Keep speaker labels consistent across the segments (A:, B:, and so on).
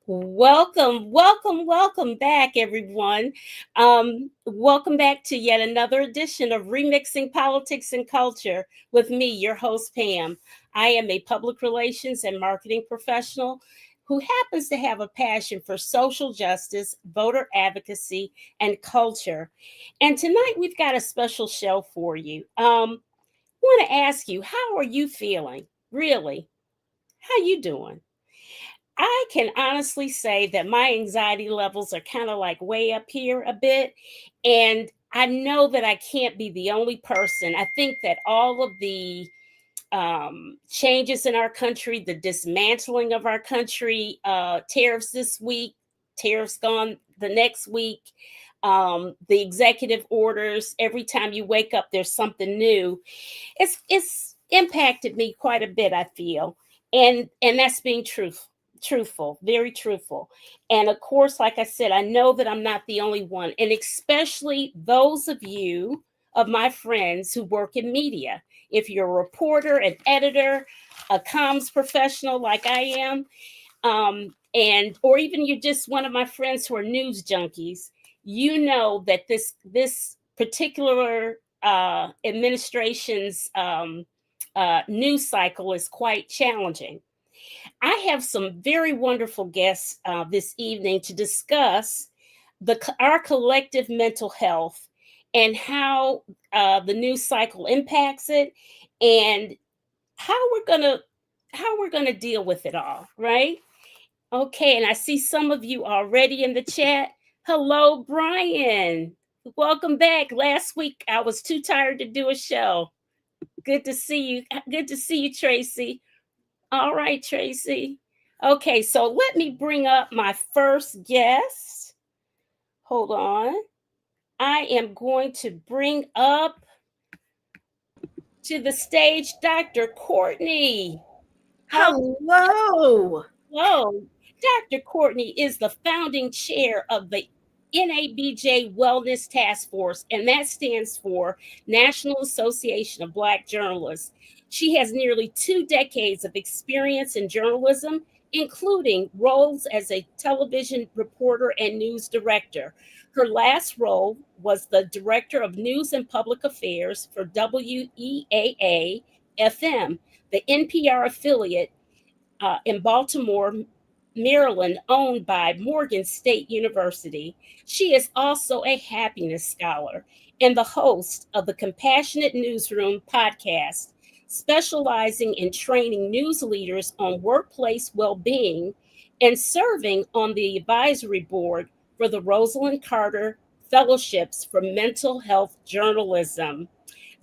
A: Welcome back, everyone. Welcome back to yet another edition of Remixing Politics and Culture with me, your host, Pam. I am a public relations and marketing professional who happens to have a passion for social justice, voter advocacy, and culture. And tonight we've got a special show for you. Want to ask you, how are you feeling? Really? How you doing? I can honestly say that my anxiety levels are kind of like way up here a bit. And I know that I can't be the only person. I think that all of the changes in our country, the dismantling of our country, tariffs this week, tariffs gone the next week, the executive orders, every time you wake up, there's something new. It's impacted me quite a bit, I feel. And that's being truthful, very truthful. And of course, like I said, I know that I'm not the only one, and especially those of you, of my friends who work in media. If you're a reporter, an editor, a comms professional like I am, and or even you're just one of my friends who are news junkies, you know that this particular administration's news cycle is quite challenging. I have some very wonderful guests this evening to discuss our collective mental health and how the news cycle impacts it, and how we're gonna deal with it all, right? Okay, and I see some of you already in the chat. Hello, Brian. Welcome back. Last week I was too tired to do a show. Good to see you. Good to see you, Tracy. All right, Tracy. Okay, so let me bring up my first guest. Hold on. I am going to bring up to the stage Dr. Courtney.
B: Hello.
A: Hello. Dr. Courtney is the founding chair of the NABJ Wellness Task Force, and that stands for National Association of Black Journalists. She has nearly 2 decades of experience in journalism, including roles as a television reporter and news director. Her last role was the director of news and public affairs for WEAA FM, the NPR affiliate in Baltimore, Maryland, owned by Morgan State University. She is also a happiness scholar and the host of the Compassionate Newsroom podcast, specializing in training news leaders on workplace well being and serving on the advisory board for the Rosalind Carter Fellowships for Mental Health Journalism.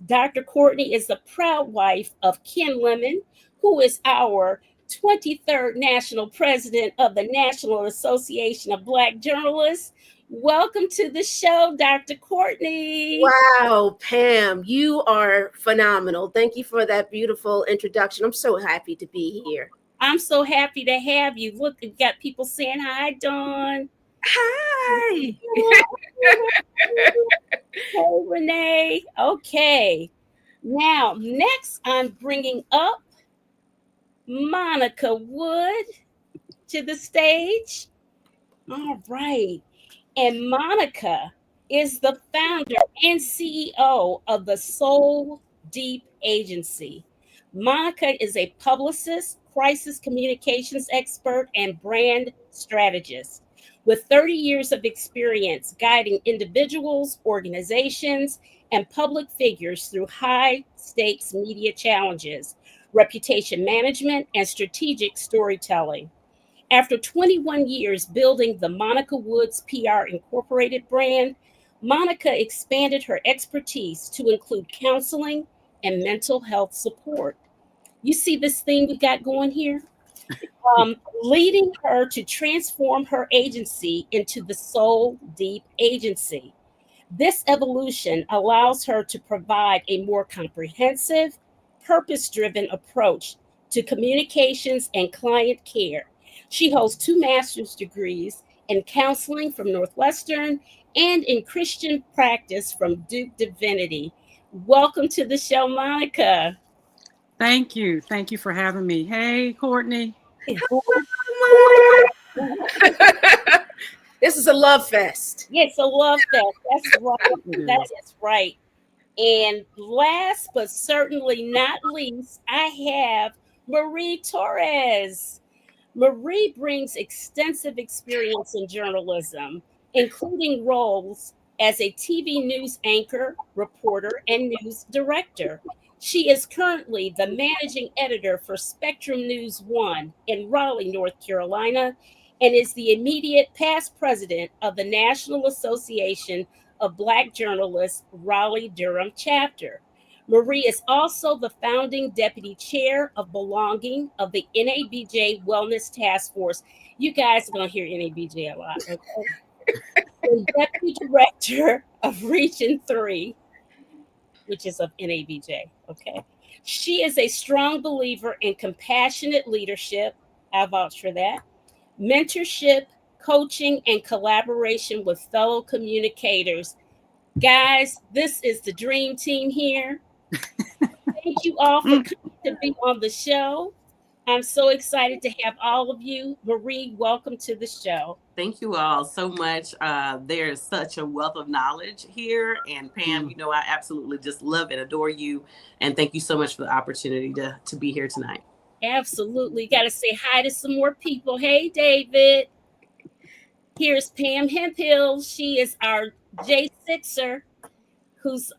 A: Dr. Courtney is the proud wife of Ken Lemon, who is our 23rd National President of the National Association of Black Journalists. Welcome to the show, Dr. Courtney.
B: Wow, Pam, you are phenomenal. Thank you for that beautiful introduction. I'm so happy to be here.
A: I'm so happy to have you. Look, we've got people saying hi, Dawn.
B: Hi.
A: Hey, Renee. Okay. Now, next, I'm bringing up Monica Wood to the stage. All right. And Monica is the founder and CEO of the Soul Deep Agency. Monica is a publicist, crisis communications expert, and brand strategist with 30 years of experience guiding individuals, organizations, and public figures through high stakes media challenges, reputation management, and strategic storytelling. After 21 years building the Monica Woods PR Incorporated brand, Monica expanded her expertise to include counseling and mental health support. You see this thing we got going here? Leading her to transform her agency into the Soul Deep Agency. This evolution allows her to provide a more comprehensive, purpose driven approach to communications and client care. She holds 2 master's degrees in counseling from Northwestern and in Christian practice from Duke Divinity. Welcome to the show, Monica.
C: Thank you. Thank you for having me. Hey, Courtney.
B: Hello, Monica. This is a love fest.
A: Yes, a love fest. That's right. That is right. And last but certainly not least, I have Marie Torres. Marie brings extensive experience in journalism, including roles as a TV news anchor, reporter, and news director. She is currently the managing editor for Spectrum News One in Raleigh, North Carolina, and is the immediate past president of the National Association of Black Journalists Raleigh Durham chapter. Marie is also the founding deputy chair of belonging of the NABJ Wellness Task Force. You guys are going to hear NABJ a lot, okay? And deputy director of Region 3, which is of NABJ, okay? She is a strong believer in compassionate leadership. I vouch for that. Mentorship, coaching, and collaboration with fellow communicators. Guys, this is the dream team here. Thank you all for coming to be on the show. I'm so excited to have all of you. Marie, welcome to the show.
C: Thank you all so much. There's such a wealth of knowledge here. And Pam, you know, I absolutely just love and adore you. And thank you so much for the opportunity to be here tonight.
A: Absolutely. Got to say hi to some more people. Hey, David. Here's Pam Hemphill. She is our J6er who's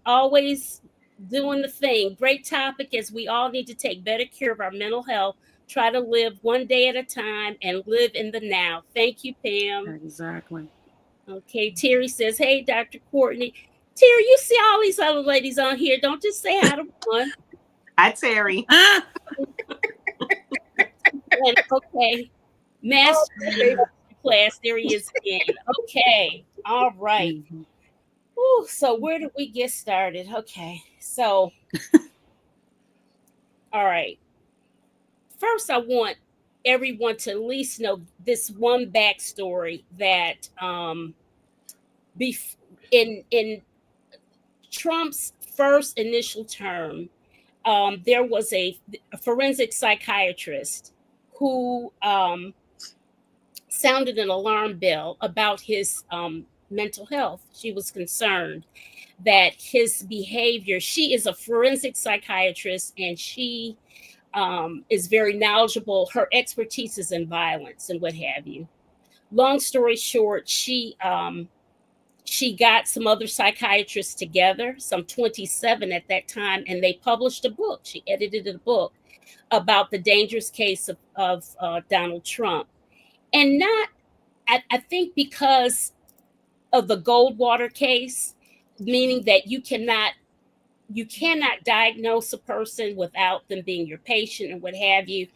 A: always doing the thing. Great topic, as we all need to take better care of our mental health, try to live one day at a time, and live in the now. Thank you, Pam.
D: Exactly.
A: Okay, Terry says, hey, Dr. Courtney. Terry, you see all these other ladies on here. Don't just say hi to one.
C: Hi, Terry.
A: And, okay, master class, there he is again. Okay, all right. Ooh, so where did we get started? Okay, so, all right. First, I want everyone to at least know this one backstory that in Trump's first initial term, there was a forensic psychiatrist who sounded an alarm bell about his mental health. She was concerned that his behavior, she is a forensic psychiatrist and she is very knowledgeable. Her expertise is in violence and what have you. Long story short, she got some other psychiatrists together, some 27 at that time, and they published a book. She edited a book about the dangerous case of Donald Trump. And not, I think because of the Goldwater case, meaning that you cannot diagnose a person without them being your patient and what have you.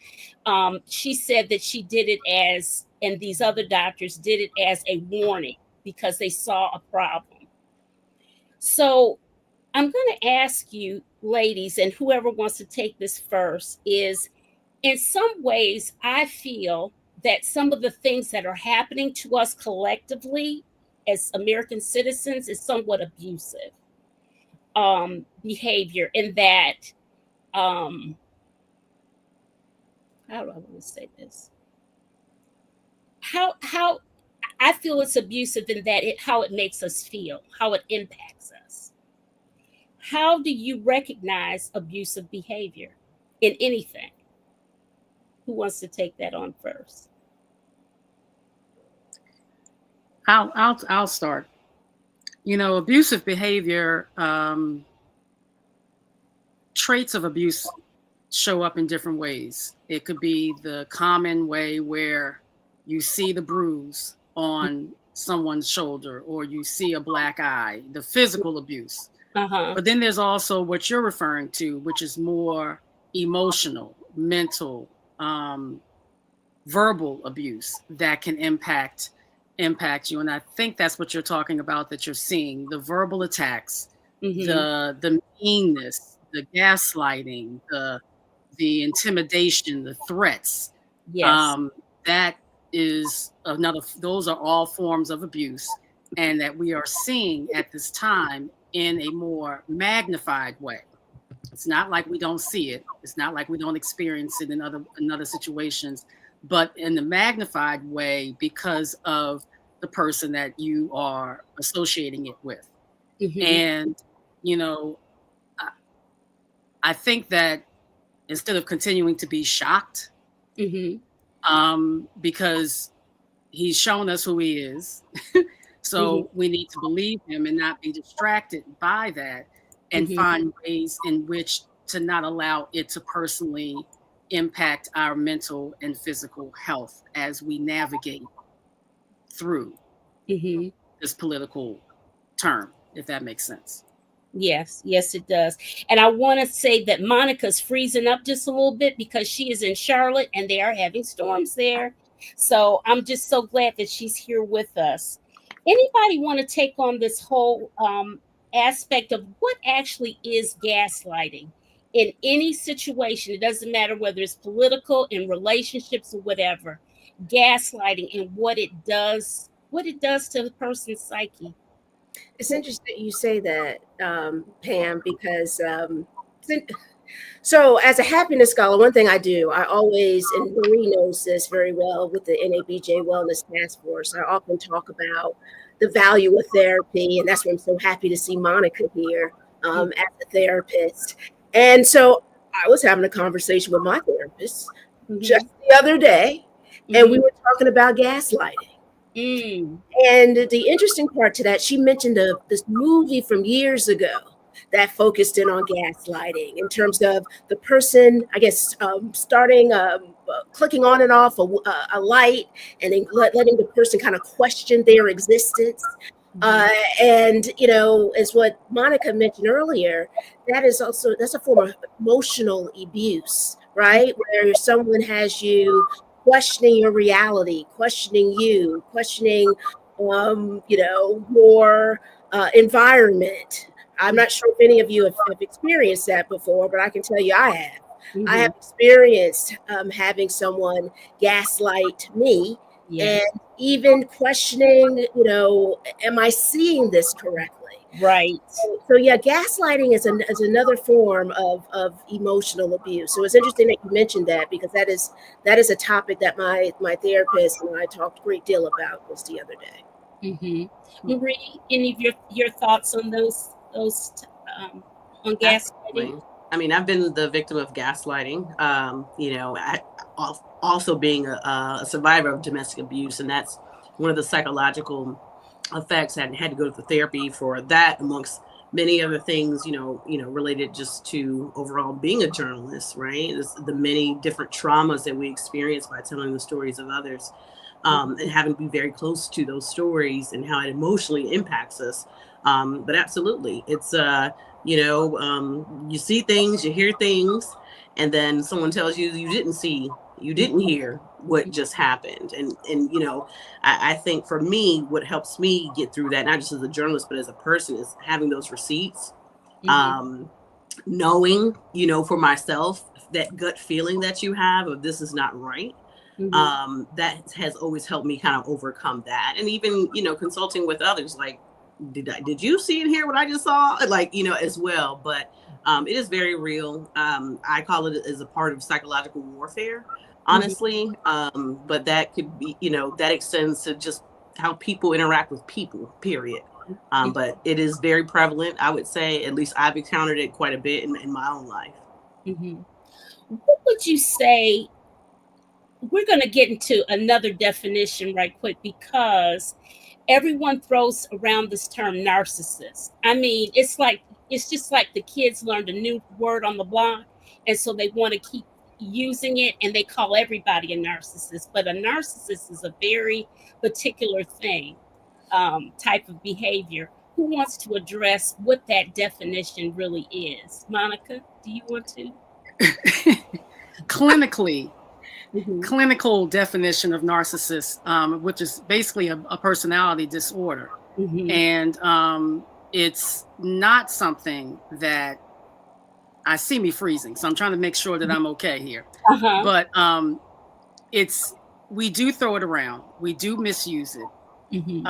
A: She said that she did it as, and these other doctors did it as a warning because they saw a problem. So I'm going to ask you, ladies, and whoever wants to take this first, is in some ways, I feel that some of the things that are happening to us collectively as American citizens is somewhat abusive behavior, in that how do I want to say this? How I feel it's abusive in that how it makes us feel, how it impacts us. How do you recognize abusive behavior in anything? Who wants to take that on first?
D: I'll start. You know, abusive behavior, traits of abuse show up in different ways. It could be the common way where you see the bruise on someone's shoulder or you see a black eye, the physical abuse. But then there's also what you're referring to, which is more emotional, mental, verbal abuse that can impact you. And I think that's what you're talking about, that you're seeing the verbal attacks, the meanness, the gaslighting, the intimidation, the threats.
A: Yes.
D: That is another, those are all forms of abuse, and that we are seeing at this time in a more magnified way. It's not like we don't see it. It's not like we don't experience it in other situations, but in the magnified way because of the person that you are associating it with.
A: Mhm.
D: And, you know, I think that instead of continuing to be shocked,
A: Mhm.
D: because he's shown us who he is,
A: Mhm.
D: so we need to believe him and not be distracted by that, and
A: Mhm.
D: find ways in which to not allow it to personally impact our mental and physical health as we navigate through
A: Mhm.
D: this political term, if that makes sense.
A: Yes, yes, it does. And I want to say that Monica's freezing up just a little bit because she is in Charlotte and they are having storms there. So I'm just so glad that she's here with us. Anybody want to take on this whole aspect of what actually is gaslighting in any situation? It doesn't matter whether it's political, in relationships, or whatever. Gaslighting and what it does to the person's psyche.
B: It's interesting you say that, Pam, because so as a happiness scholar, one thing I do, I always, and Marie knows this very well with the NABJ Wellness Task Force, I often talk about the value of therapy. And that's why I'm so happy to see Monica here as a therapist. And so I was having a conversation with my therapist just
A: Mhm.
B: the other day, and we
A: Mhm.
B: were talking about gaslighting.
A: Mm.
B: And the interesting part to that, she mentioned this movie from years ago that focused in on gaslighting in terms of the person, I guess, starting clicking on and off a light, and then letting the person kind of question their existence. Uh,
A: Mhm.
B: and as what Monica mentioned earlier, that's a form of emotional abuse, right? Where someone has you questioning your reality, questioning you, questioning your environment. I'm not sure if any of you have experienced that before, but I can tell you I have. I have
A: Mhm.
B: experienced having someone gaslight me, and
A: Yes.
B: even questioning, am I seeing this correctly?
A: Right.
B: So yeah, gaslighting is another form of emotional abuse. So it's interesting that you mentioned that, because that is a topic that my therapist and I talked a great deal about just the other day.
A: Mhm. Marie, any of your thoughts on those on gaslighting?
C: Absolutely. I mean, I've been the victim of gaslighting. Also being a survivor of domestic abuse, and that's one of the psychological effects. I had to go to therapy for that, amongst many other things. Related just to overall being a journalist, right? It's the many different traumas that we experience by telling the stories of others, and having to be very close to those stories and how it emotionally impacts us. But absolutely, it's you see things, you hear things, and then someone tells you you didn't see, you didn't hear what just happened. And I think for me, what helps me get through that, not just as a journalist but as a person, is having those receipts.
A: Mhm.
C: um Knowing, for myself, that gut feeling that you have of this is not right.
A: Mhm.
C: That has always helped me kind of overcome that. And even, consulting with others, like, did you see and hear what I just saw? Like, as well. But it is very real. I call it as a part of psychological warfare,
A: Mhm.
C: honestly. But that could be, that extends to just how people interact with people, period. But it is very prevalent, I would say. At least I've encountered it quite a bit in my own life.
A: Mhm. What would you say? We're going to get into another definition right quick because everyone throws around this term narcissist. I mean, it's just like the kids learned a new word on the block, and so they want to keep using it, and they call everybody a narcissist. But a narcissist is a very particular thing, type of behavior. Who wants to address what that definition really is? Monica, do you want to?
D: Clinically,
A: Mm-hmm.
D: clinical definition of narcissist, which is basically a personality disorder.
A: Mm-hmm.
D: And it's not something that I see me freezing. So I'm trying to make sure that I'm okay here.
A: Uh-huh.
D: But it's, we do throw it around. We do misuse it,
A: Mm-hmm.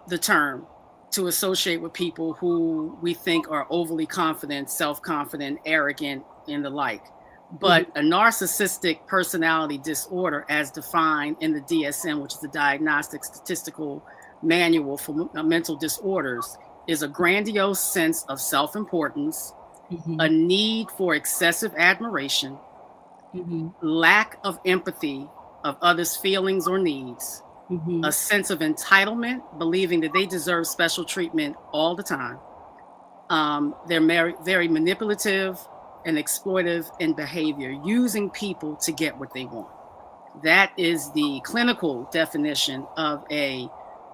D: the term, to associate with people who we think are overly confident, self-confident, arrogant, and the like. But a narcissistic personality disorder, as defined in the DSM, which is the Diagnostic Statistical Manual for Mental Disorders, is a grandiose sense of self-importance, a need for excessive admiration, lack of empathy of others' feelings or needs, a sense of entitlement, believing that they deserve special treatment all the time. They're very manipulative and exploitive in behavior, using people to get what they want. That is the clinical definition of a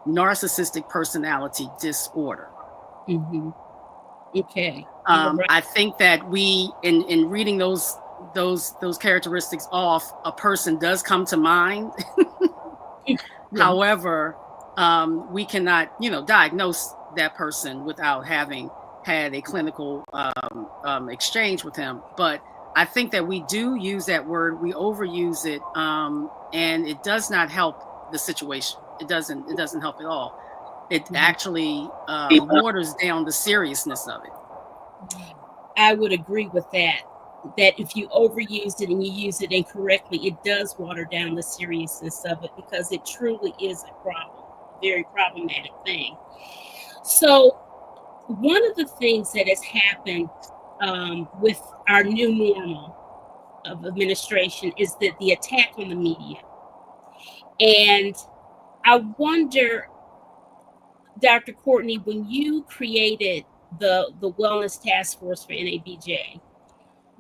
D: narcissistic personality disorder.
A: Okay.
D: Right. I think that we, in reading those characteristics off, a person does come to mind. However, we cannot, diagnose that person without having had a clinical exchange with him. But I think that we do use that word, we overuse it, and it does not help the situation. It doesn't help at all. It actually waters down the seriousness of it.
A: I would agree with that if you overuse it and you use it incorrectly, it does water down the seriousness of it, because it truly is a problem, very problematic thing. So one of the things that has happened with our new normal of administration is that the attack on the media. And I wonder, Dr. Courtney, when you created the Wellness Task Force for NABJ,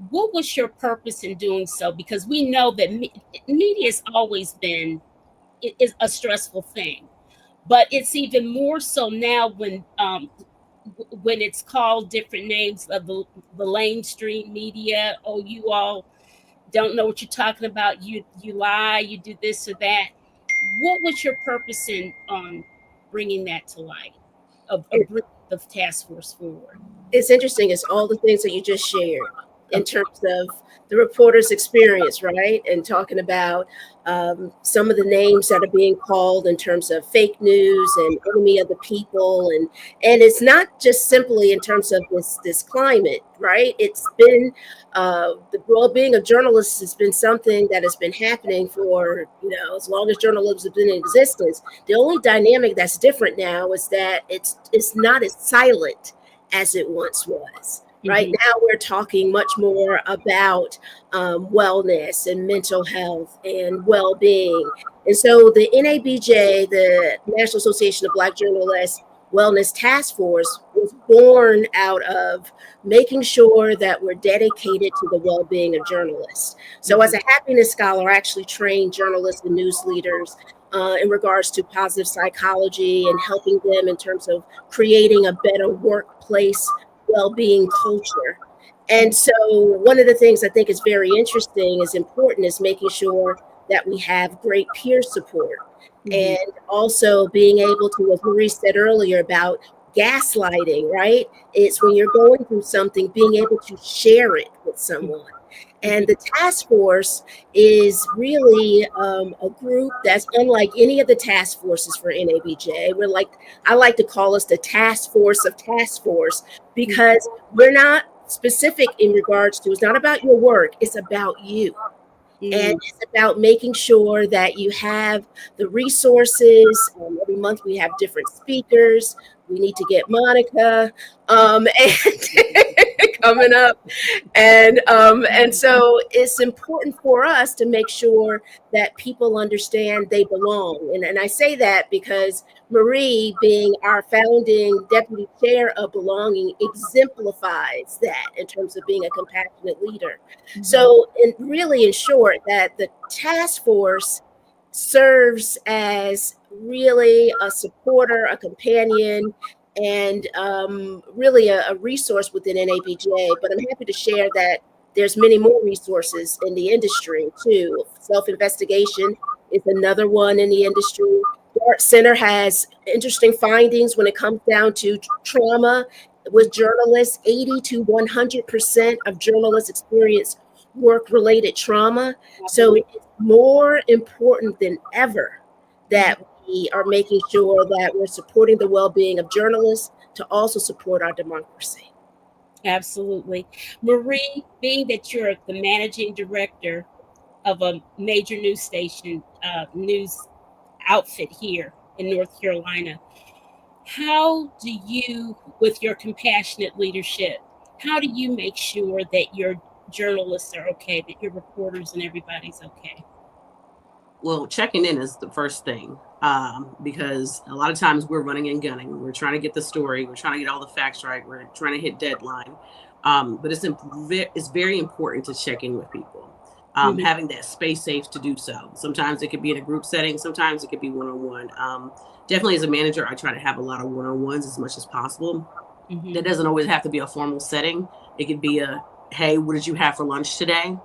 A: what was your purpose in doing so? Because we know that media has always been a stressful thing, but it's even more so now when it's called different names of the lamestream media. Oh, you all don't know what you're talking about. You lie. You do this or that. What was your purpose in bringing that to light, of bringing the task force forward?
B: It's interesting. It's all the things that you just shared in terms of the reporter's experience, right? And talking about some of the names that are being called in terms of fake news and enemy of the people. And it's not just simply in terms of this climate, right? It's been the well-being of journalists has been something that has been happening for, as long as journalism has been in existence. The only dynamic that's different now is that it's not as silent as it once was. Right now, we're talking much more about wellness and mental health and well-being. And so the NABJ, the National Association of Black Journalists Wellness Task Force, was born out of making sure that we're dedicated to the well-being of journalists. So as a happiness scholar, I actually train journalists and news leaders in regards to positive psychology and helping them in terms of creating a better workplace well-being culture. And so one of the things I think is very interesting, is important, is making sure that we have great peer support, and also being able to, as Marie said earlier about gaslighting, right? It's when you're going through something, being able to share it with someone. And the task force is really a group that's unlike any of the task forces for NABJ. I like to call us the task force of task force, because we're not specific in regards to, it's not about your work, it's about you. And it's about making sure that you have the resources. Every month we have different speakers. We need to get Monica and coming up. And so it's important for us to make sure that people understand they belong. And I say that because Marie, being our founding deputy chair of Belonging, exemplifies that in terms of being a compassionate leader. So, really, in short, that the task force serves as really a supporter, a companion, and really a resource within NABJ. But I'm happy to share that there's many more resources in the industry too. Self-investigation is another one in the industry. The Art Center has interesting findings when it comes down to trauma with journalists. 80 to 100% of journalists experience work-related trauma. So it's more important than ever that we are making sure that we're supporting the well-being of journalists to also support our democracy.
A: Absolutely. Marie, being that you're the managing director of a major news station, news outfit here in North Carolina, how do you, with your compassionate leadership, how do you make sure that your journalists are okay, that your reporters and everybody's okay?
C: Well, checking in is the first thing, because a lot of times we're running and gunning. We're trying to get the story. We're trying to get all the facts right. We're trying to hit deadline. But it's very important to check in with people,
A: Mhm.
C: having that space safe to do so. Sometimes it could be in a group setting. Sometimes it could be one-on-one. Definitely as a manager, I try to have a lot of one-on-ones as much as possible.
A: Mhm.
C: That doesn't always have to be a formal setting. It could be a, hey, what did you have for lunch today?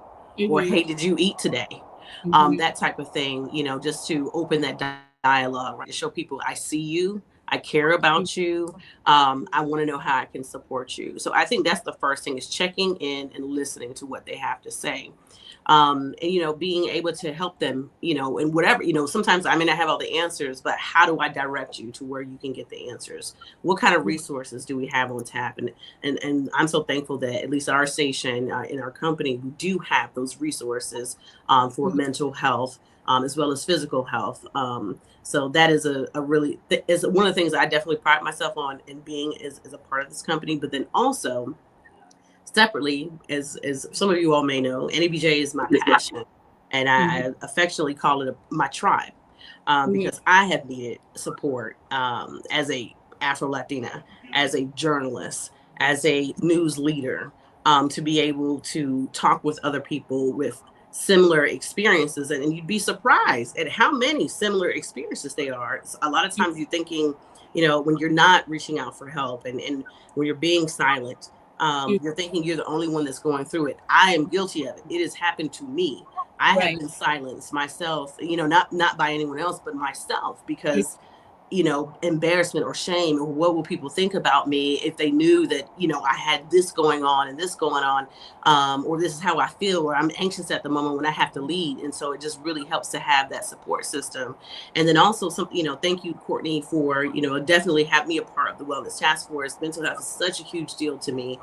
C: Or,
A: Mhm.
C: hey, did you eat today?
A: Mhm.
C: That type of thing, just to open that dialogue, right? To show people I see you, I care
A: Mhm.
C: about you, I want to know how I can support you. So I think that's the first thing, is checking in and listening to what they have to say. And being able to help them, and whatever, sometimes I may not have all the answers, but how do I direct you to where you can get the answers? What kind of resources do we have on tap? And I'm so thankful that at least our station, in our company, we do have those resources, for
A: Mhm.
C: mental health, as well as physical health. So that is a really is one of the things I definitely pride myself on in being as a part of this company. But then also separately, as some of you all may know, NABJ is my passion, and
A: Mhm.
C: I affectionately call it my tribe,
A: Mhm.
C: because I have needed support, as a Afro Latina, as a journalist, as a news leader, to be able to talk with other people with similar experiences, and you'd be surprised at how many similar experiences they are. A lot of times you're thinking, when you're not reaching out for help, and when you're being silent,
A: Mhm.
C: you're thinking you're the only one that's going through it. I am guilty of it. It has happened to me. I have
A: Right.
C: been silenced myself, not by anyone else, but myself,
A: Mhm.
C: because embarrassment or shame, or what will people think about me if they knew that, I had this going on and this going on, or this is how I feel, or I'm anxious at the moment when I have to lead. And so it just really helps to have that support system. And then also thank you, Courtney, for, definitely have me a part of the Wellness Task Force. Mental health is such a huge deal to me,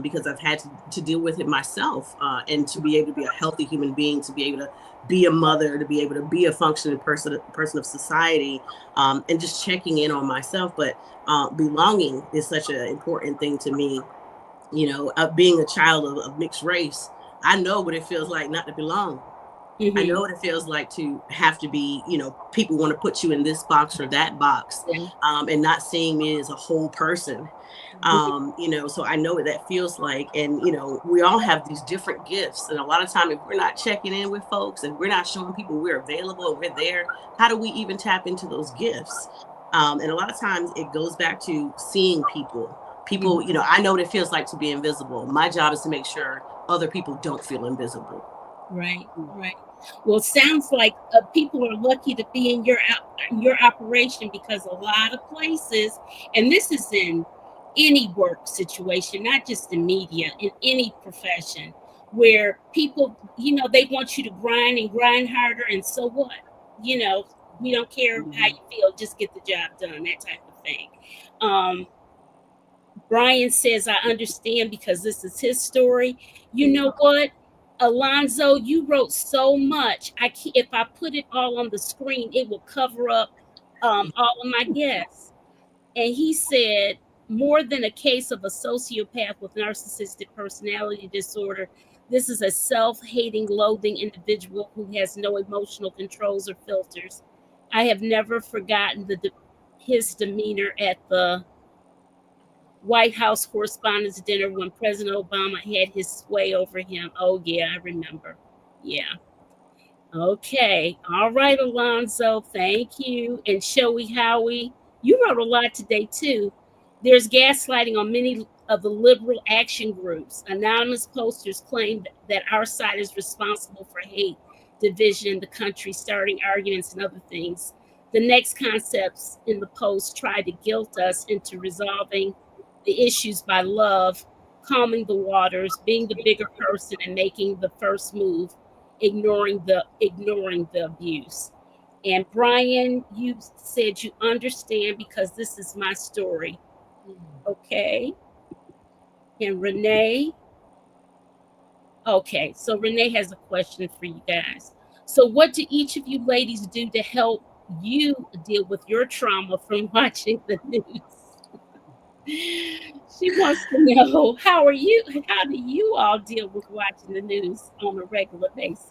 C: because I've had to deal with it myself, and to be able to be a healthy human being, to be able to be a mother, to be able to be a functioning person of society, and just checking in on myself. But belonging is such an important thing to me. Being a child of mixed race, I know what it feels like not to belong. I know
A: Mhm.
C: what it feels like to have to be, people want to put you in this box or that box,
A: Yeah.
C: and not seeing me as a whole person.
A: Mhm.
C: So I know what that feels like. And, we all have these different gifts. And a lot of time, if we're not checking in with folks and we're not showing people we're available and we're there, how do we even tap into those gifts? And a lot of times it goes back to seeing people. People,
A: Mhm.
C: I know what it feels like to be invisible. My job is to make sure other people don't feel invisible.
A: Right. Right. Well, it sounds like people are lucky to be in your operation, because a lot of places, and this is in any work situation, not just in media, in any profession, where people, they want you to grind and grind harder, and so what? You know, we don't care how
C: Mhm.
A: you feel, just get the job done, that type of thing. Um, Brian says, I understand because this is his story. You know what? Alonzo, you wrote so much. If I put it all on the screen, it will cover up all of my guests. And he said, more than a case of a sociopath with narcissistic personality disorder, this is a self hating, loathing individual who has no emotional controls or filters. I have never forgotten his demeanor at the White House Correspondents' Dinner when President Obama had his sway over him. Oh, yeah, I remember. Yeah. Okay. All right, Alonzo. Thank you. And Shoei Howie, you wrote a lot today, too. There's gaslighting on many of the liberal action groups. Anonymous posters claim that our side is responsible for hate, division in the country, starting arguments and other things. The next concepts in the post try to guilt us into resolving the issues by love, calming the waters, being the bigger person, and making the first move, ignoring the abuse. And Brian, you said you understand because this is my story. Okay. And Renee. Okay, so Renee has a question for you guys. So, what do each of you ladies do to help you deal with your trauma from watching the news? She wants to know how do you all deal with watching the news on a regular basis?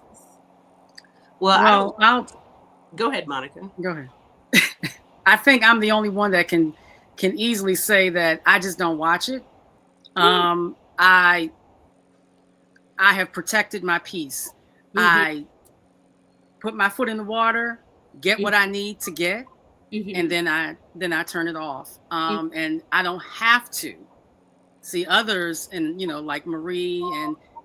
C: Well,
D: I'll
C: go ahead, Monica.
D: go ahead. I think I'm the only one that can easily say that I just don't watch it. I have protected my peace. I put my foot in the water, get what I need to get, and then I turn it off. And I don't have to see others, and like Marie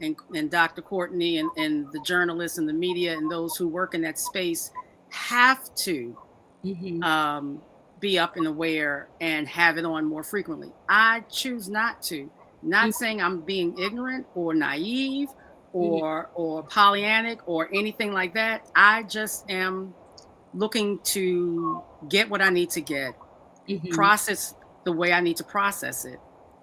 D: and Dr. Courtney and the journalists and the media and those who work in that space have to be up and aware and have it on more frequently. I choose not to. Not saying I'm being ignorant or naive or Pollyannic or anything like that. I just am looking to get what I need to get, process the way I need to process it,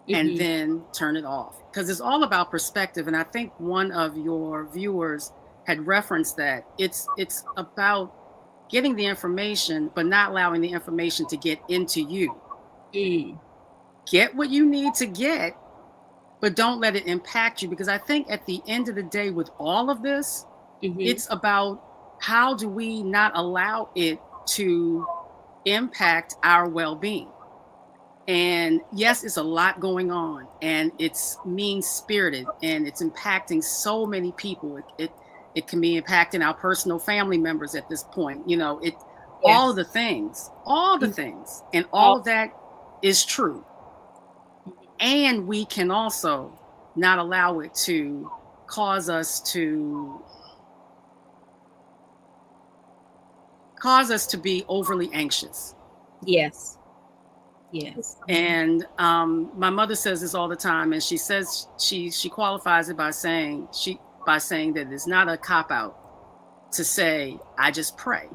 D: and then turn it off. Because it's all about perspective. And I think one of your viewers had referenced that it's about getting the information, but not allowing the information to get into you. Get what you need to get, but don't let it impact you. Because I think at the end of the day, with all of this, it's about how do we not allow it to impact our well-being. And yes, it's a lot going on, and it's mean-spirited, and it's impacting so many people. It can be impacting our personal family members at this point. All of the things, and all of that is true. And we can also not allow it to cause us to be overly anxious.
A: Yes.
D: And my mother says this all the time, and she says she qualifies it by saying that it's not a cop-out to say, I just pray.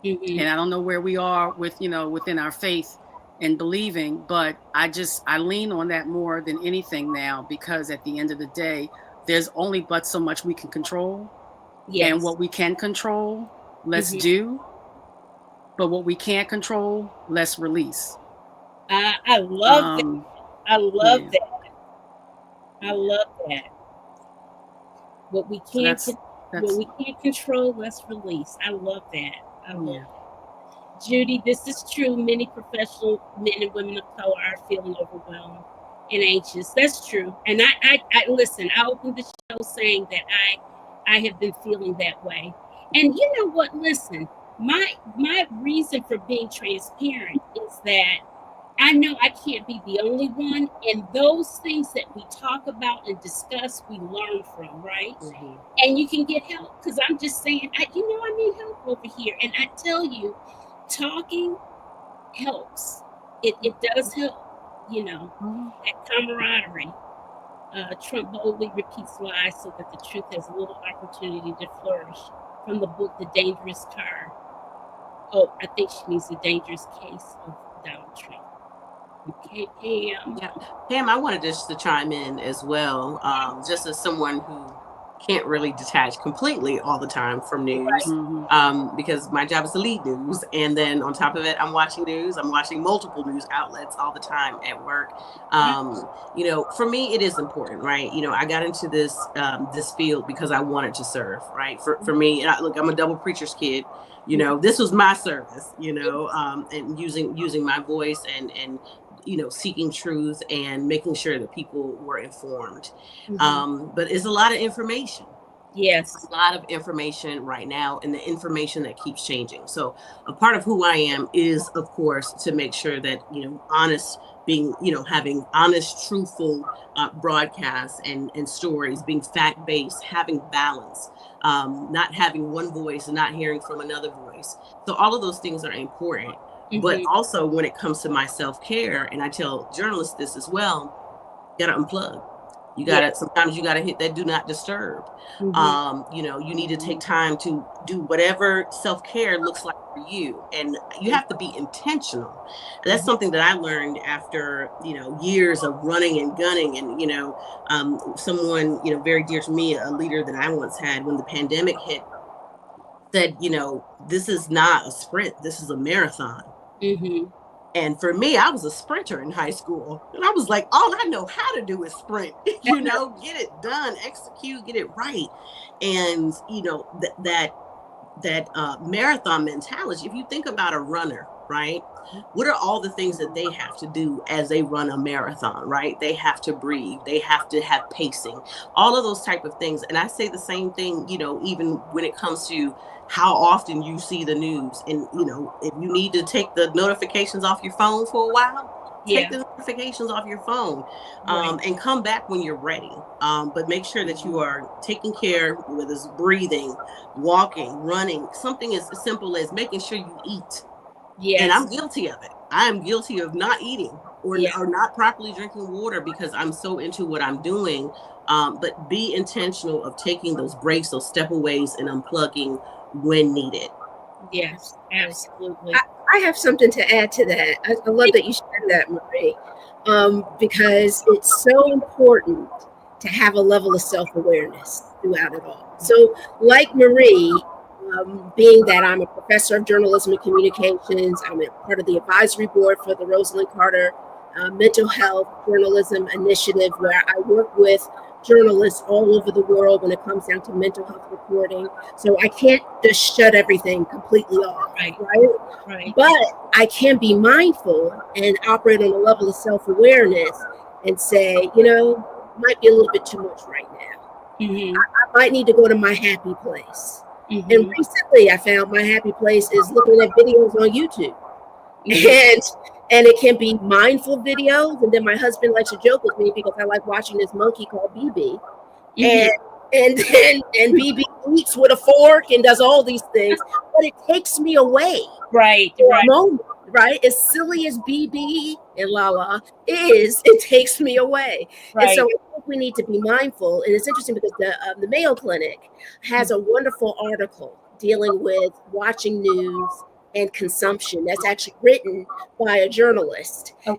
D: And I don't know where we are within our faith and believing, but I lean on that more than anything now, because at the end of the day, there's only but so much we can control. And what we can control, let's do. But what we can't control, let's release.
A: I love that. I love that. What we can't control, let's release. I love that. I love that. Judy, this is true. Many professional men and women of color are feeling overwhelmed and anxious. That's true. And I listen, I opened the show saying that I have been feeling that way. And you know what? Listen, my reason for being transparent is that I know I can't be the only one. And those things that we talk about and discuss, we learn from, right? And you can get help, because I'm just saying, I need help over here. And I tell you, talking helps. It does help, that camaraderie. Trump boldly repeats lies so that the truth has little opportunity to flourish. From the book, The Dangerous Car. Oh, I think she means The Dangerous Case of Donald Trump. Okay, Pam.
C: Yeah, Pam, I wanted just to chime in as well, just as someone who can't really detach completely all the time from news, because my job is to lead news, and then on top of it, I'm watching news. I'm watching multiple news outlets all the time at work. For me, it is important, right? I got into this field because I wanted to serve, right? For me, I'm a double preacher's kid. This was my service, and using my voice and seeking truth and making sure that people were informed. But it's a lot of information.
A: Yes.
C: A lot of information right now, and the information that keeps changing. So a part of who I am is, of course, to make sure that, having honest, truthful broadcasts and stories, being fact-based, having balance, not having one voice and not hearing from another voice. So all of those things are important. But also when it comes to my self-care, and I tell journalists this as well, you gotta unplug. You gotta, sometimes you gotta hit that do not disturb. You know, you need to take time to do whatever self-care looks like for you. And you have to be intentional. And that's something that I learned after, you know, years of running and gunning. And, you know, someone, you know, very dear to me, a leader that I once had when the pandemic hit, said, you know, this is not a sprint, this is a marathon. And for me, I was a sprinter in high school. And I was like, all I know how to do is sprint, you know, get it done, execute, get it right. And, you know, that marathon mentality, if you think about a runner, right? What are all the things that they have to do as they run a marathon, right? They have to breathe. They have to have pacing, all of those type of things. And I say the same thing, you know, even when it comes to how often you see the news. And, you know, if you need to take the notifications off your phone for a while, take the notifications off your phone, and come back when you're ready. But make sure that you are taking care, whether it's breathing, walking, running, something as simple as making sure you eat. And I'm guilty of it. I am guilty of not eating or not properly drinking water because I'm so into what I'm doing. But be intentional of taking those breaks, those stepaways, and unplugging when needed.
A: Yes, absolutely.
B: I have something to add to that. I love that you shared that, Marie, because it's so important to have a level of self-awareness throughout it all. So like Marie, being that I'm a professor of journalism and communications, I'm a part of the advisory board for the Rosalind Carter Mental Health Journalism Initiative, where I work with journalists all over the world when it comes down to mental health reporting. So I can't just shut everything completely off, right? But I can be mindful and operate on a level of self-awareness and say, you know, might be a little bit too much right now. I might need to go to my happy place. And recently I found my happy place is looking at videos on YouTube. And it can be mindful videos. And then my husband likes to joke with me because I like watching this monkey called BB. And BB eats with a fork and does all these things, but it takes me away.
A: Right.
B: Moment, right? As silly as BB and Lala is, it takes me away. And so I think we need to be mindful. And it's interesting because the Mayo Clinic has a wonderful article dealing with watching news and consumption that's actually written by a journalist. And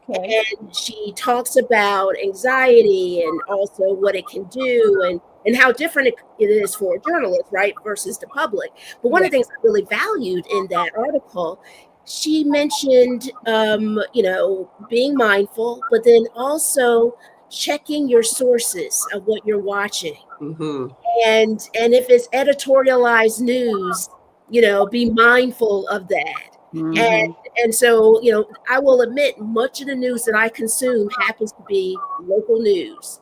B: she talks about anxiety and also what it can do and how different it is for a journalist, right, versus the public. But one of the things I really valued in that article, she mentioned, you know, being mindful, but then also checking your sources of what you're watching. And if it's editorialized news, you know, be mindful of that. And so, you know, I will admit much of the news that I consume happens to be local news.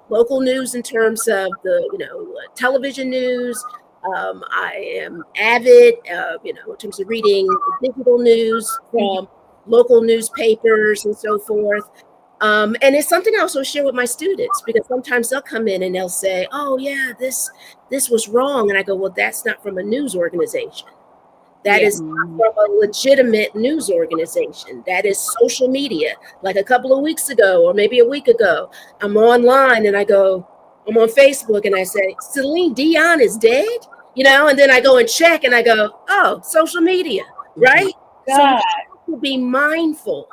B: Local news in terms of the, you know, television news. I am avid, you know, in terms of reading digital news from local newspapers and so forth. And it's something I also share with my students because sometimes they'll come in and they'll say, oh yeah, this was wrong. And I go, well, that's not from a news organization. That is from a legitimate news organization. That is social media. Like a couple of weeks ago, or maybe a week ago, I'm online and I go, I'm on Facebook and I say, Celine Dion is dead, you know, and then I go and check and I go, oh, social media, right? So we have to be mindful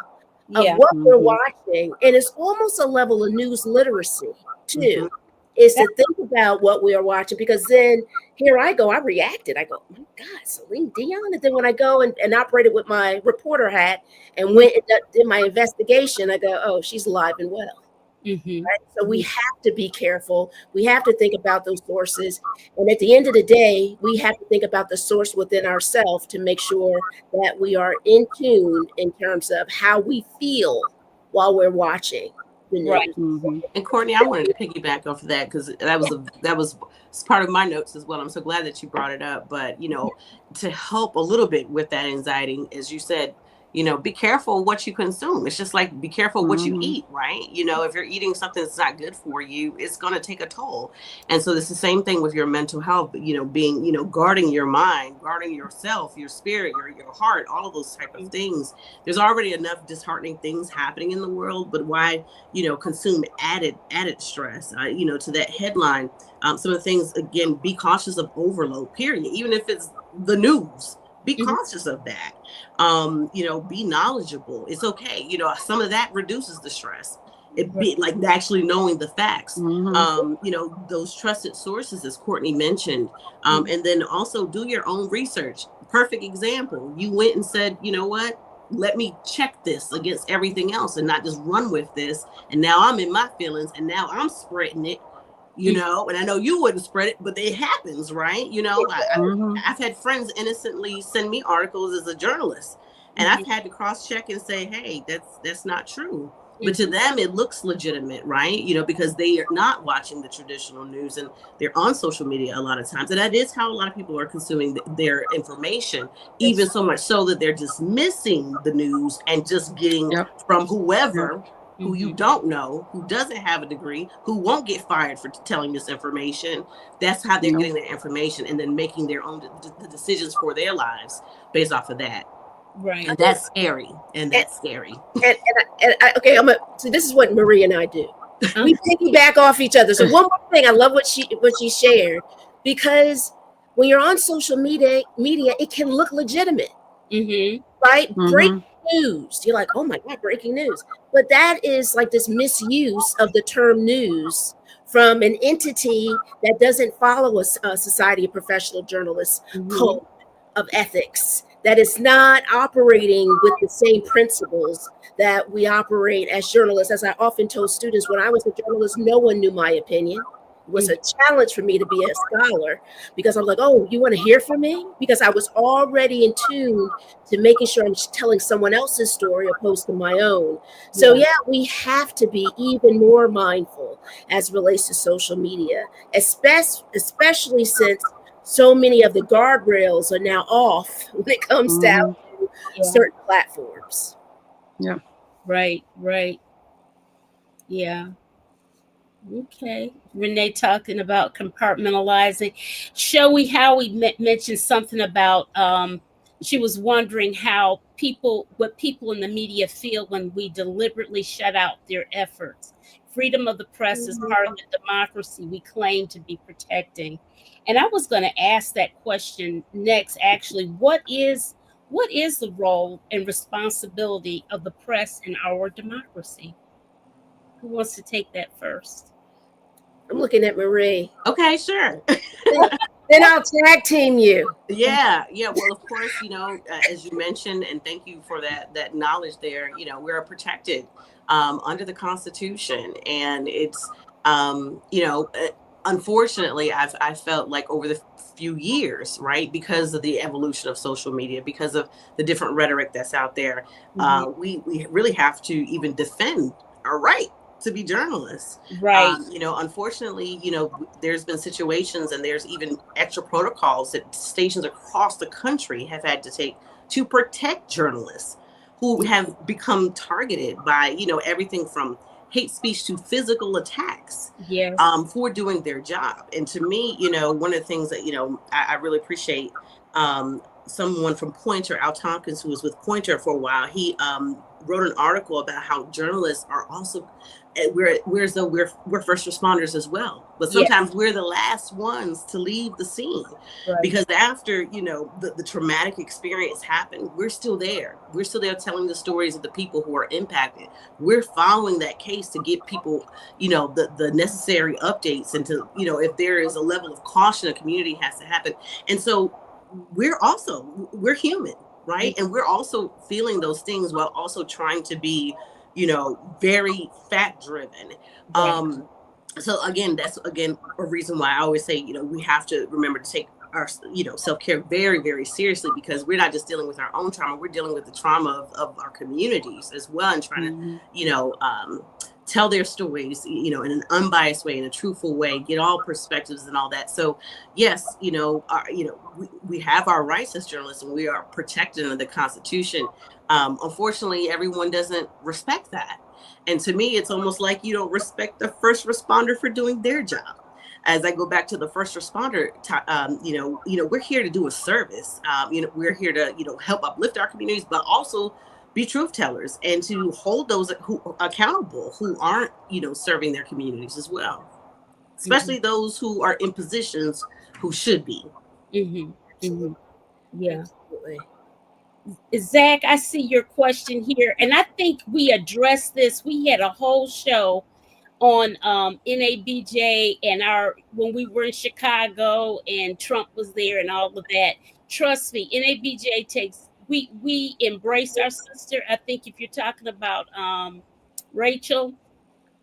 B: of what we're watching. And it's almost a level of news literacy too, is to think about what we are watching, because then here I go, I reacted. I go, oh my God, Celine Dion. And then when I go and operated with my reporter hat and went and did my investigation, I go, oh, she's alive and well. Right? So we have to be careful. We have to think about those sources. And at the end of the day, we have to think about the source within ourselves to make sure that we are in tune in terms of how we feel while we're watching the news.
C: And Courtney, I wanted to piggyback off of that because that was part of my notes as well. I'm so glad that you brought it up. But, you know, to help a little bit with that anxiety, as you said, be careful what you consume. It's just like, be careful what you eat, right? If you're eating something that's not good for you, it's going to take a toll. And so it's the same thing with your mental health, being, guarding your mind, guarding yourself, your spirit, your heart, all of those type of things. There's already enough disheartening things happening in the world, but why, consume added stress, to that headline. Some of the things, again, be cautious of overload, period. Even if it's the news, be conscious of that. Be knowledgeable. It's okay. Some of that reduces the stress. It be like actually knowing the facts. Those trusted sources, as Courtney mentioned, and then also do your own research. Perfect example. You went and said, you know what? Let me check this against everything else and not just run with this. And now I'm in my feelings and now I'm spreading it. And I know you wouldn't spread it, but it happens, right? I've had friends innocently send me articles as a journalist, and I've had to cross-check and say, hey, that's not true. But to them, it looks legitimate, right? Because they are not watching the traditional news and they're on social media a lot of times. And that is how a lot of people are consuming their information, even so much so that they're dismissing the news and just getting from whoever who you don't know, who doesn't have a degree, who won't get fired for telling this information. That's how they're getting their information and then making their own the decisions for their lives based off of that.
A: Right.
C: And that's scary. And
B: okay, so this is what Marie and I do. We piggyback off each other. So one more thing, I love what she shared, because when you're on social media, it can look legitimate, right? Breaking news. You're like, oh my God, breaking news. But that is like this misuse of the term news from an entity that doesn't follow a Society of Professional Journalists code of ethics, that is not operating with the same principles that we operate as journalists. As I often told students, when I was a journalist, no one knew my opinion. It was a challenge for me to be a scholar, because I'm like, oh, you want to hear from me? Because I was already in tune to making sure I'm telling someone else's story opposed to my own. So yeah, we have to be even more mindful as it relates to social media, especially since so many of the guardrails are now off when it comes down to certain platforms.
D: Yeah.
A: Right. Yeah. Okay. Renee talking about compartmentalizing. Howie mentioned something about she was wondering what people in the media feel when we deliberately shut out their efforts. Freedom of the press is part of the democracy we claim to be protecting. And I was going to ask that question next, actually. What is the role and responsibility of the press in our democracy? Who wants to take that first?
B: I'm looking at Marie.
C: Okay, sure.
B: Then I'll tag team you.
C: Yeah. Well, of course, as you mentioned, and thank you for that knowledge there, we're protected under the Constitution. And it's, unfortunately, I felt like over the few years, right, because of the evolution of social media, because of the different rhetoric that's out there, we really have to even defend our right to be journalists.
A: Right.
C: Unfortunately, there's been situations and there's even extra protocols that stations across the country have had to take to protect journalists who have become targeted by, everything from hate speech to physical attacks for doing their job. And to me, one of the things that, I really appreciate someone from Pointer, Al Tompkins, who was with Pointer for a while, he wrote an article about how journalists are also, we're first responders as well, but sometimes we're the last ones to leave the scene, because after the traumatic experience happened, we're still there telling the stories of the people who are impacted. We're following that case to give people the necessary updates, and to if there is a level of caution, a community has to happen. And so we're human, right? And we're also feeling those things while also trying to be very fact driven. So again, that's a reason why I always say, we have to remember to take our, self-care very, very seriously, because we're not just dealing with our own trauma, we're dealing with the trauma of our communities as well, and trying to, tell their stories, in an unbiased way, in a truthful way, get all perspectives and all that. So yes, we have our rights as journalists and we are protected under the Constitution. Unfortunately, everyone doesn't respect that. And to me, it's almost like you don't respect the first responder for doing their job. As I go back to the first responder, we're here to do a service. We're here to, help uplift our communities, but also be truth tellers and to hold those who accountable who aren't, serving their communities as well, especially those who are in positions who should be.
A: Yeah. Absolutely. Zach, I see your question here, and I think we addressed this. We had a whole show on NABJ and when we were in Chicago and Trump was there and all of that. Trust me, NABJ we embrace our sister. I think if you're talking about Rachel,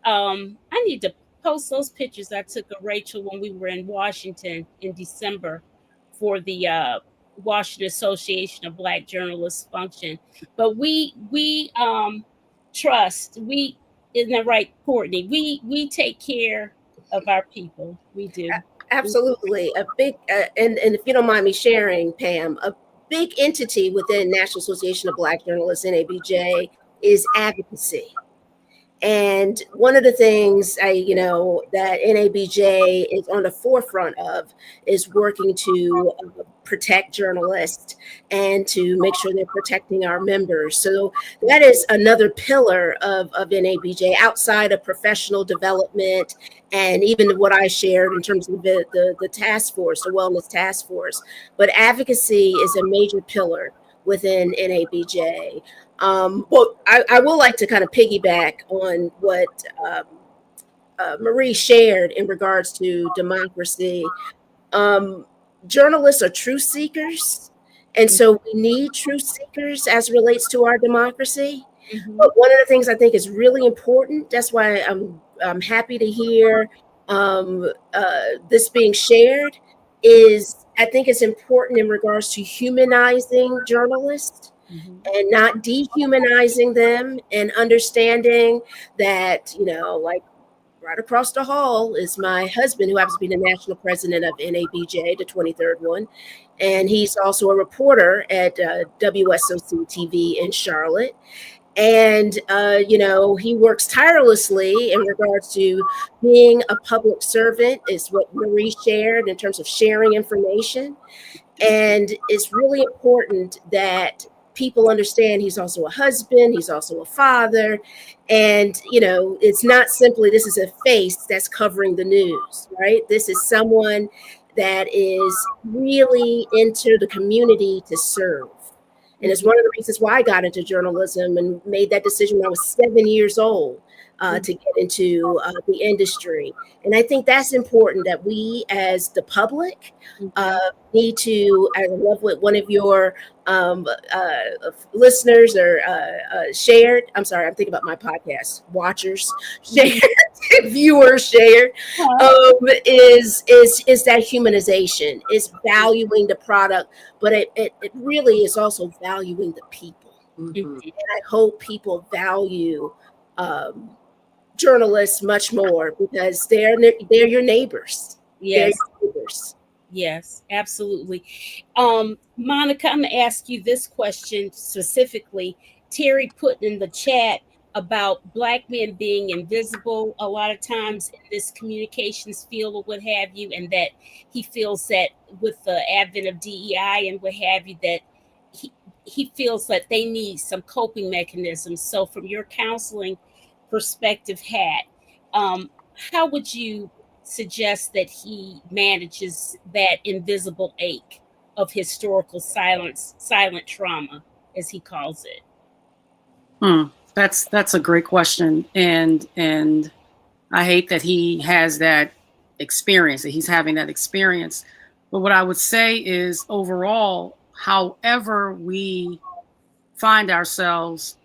A: I need to post those pictures I took of Rachel when we were in Washington in December for the Washington Association of Black Journalists function. But we trust. Isn't that right, Courtney? We take care of our people. We do.
B: Absolutely. A big and if you don't mind me sharing, Pam, a big entity within National Association of Black Journalists, NABJ, is advocacy. And one of the things that NABJ is on the forefront of is working to protect journalists and to make sure they're protecting our members. So that is another pillar of NABJ outside of professional development and even what I shared in terms of the task force, the wellness task force. But advocacy is a major pillar within NABJ. Well, I will like to kind of piggyback on what Marie shared in regards to democracy. Journalists are truth seekers, and so we need truth seekers as relates to our democracy. But one of the things I think is really important, that's why I'm happy to hear this being shared, is I think it's important in regards to humanizing journalists. And not dehumanizing them, and understanding that, like right across the hall is my husband, who happens to be the national president of NABJ, the 23rd one. And he's also a reporter at WSOC TV in Charlotte. And, he works tirelessly in regards to being a public servant, is what Marie shared in terms of sharing information. And it's really important that people understand he's also a husband, he's also a father. And, it's not simply this is a face that's covering the news, right? This is someone that is really into the community to serve. And it's one of the reasons why I got into journalism and made that decision when I was 7 years old to get into the industry. And I think that's important that we as the public need to, I love what one of your listeners or shared. I'm sorry, I'm thinking about my podcast, watchers shared, viewers shared, is that humanization, is valuing the product, but it really is also valuing the people. And I hope people value journalists much more because they're your neighbors.
A: Yes.
B: They're your neighbors.
A: Yes, absolutely. Monica, I'm going to ask you this question specifically. Terry put in the chat about Black men being invisible a lot of times in this communications field or what have you, and that he feels that with the advent of DEI and what have you, that he feels that they need some coping mechanisms. So from your counseling perspective, how would you suggest that he manages that invisible ache of historical silent trauma, as he calls it?
D: That's a great question, and I hate that he has that experience, that he's having that experience. But what I would say is, overall, however we find ourselves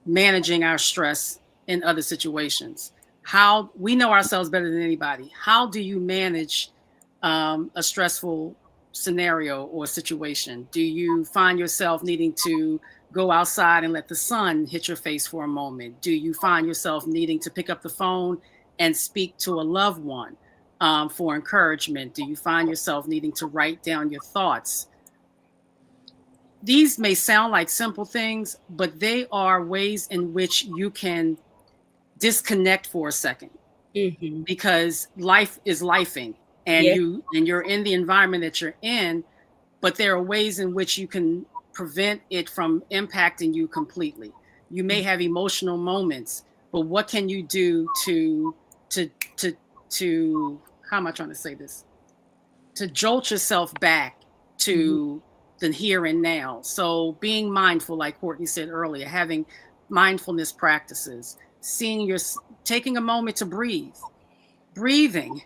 D: managing our stress in other situations, how we know ourselves better than anybody. How do you manage a stressful scenario or situation? Do you find yourself needing to go outside and let the sun hit your face for a moment? Do you find yourself needing to pick up the phone and speak to a loved one for encouragement? Do you find yourself needing to write down your thoughts? these may sound like simple things, but they are ways in which you can disconnect for a second, because life is lifing, and you're in the environment that you're in, but there are ways in which you can prevent it from impacting you completely. You may have emotional moments, but what can you do to how am I trying to say this? To jolt yourself back to the here and now. So being mindful, like Courtney said earlier, having mindfulness practices, taking a moment to breathe. Breathing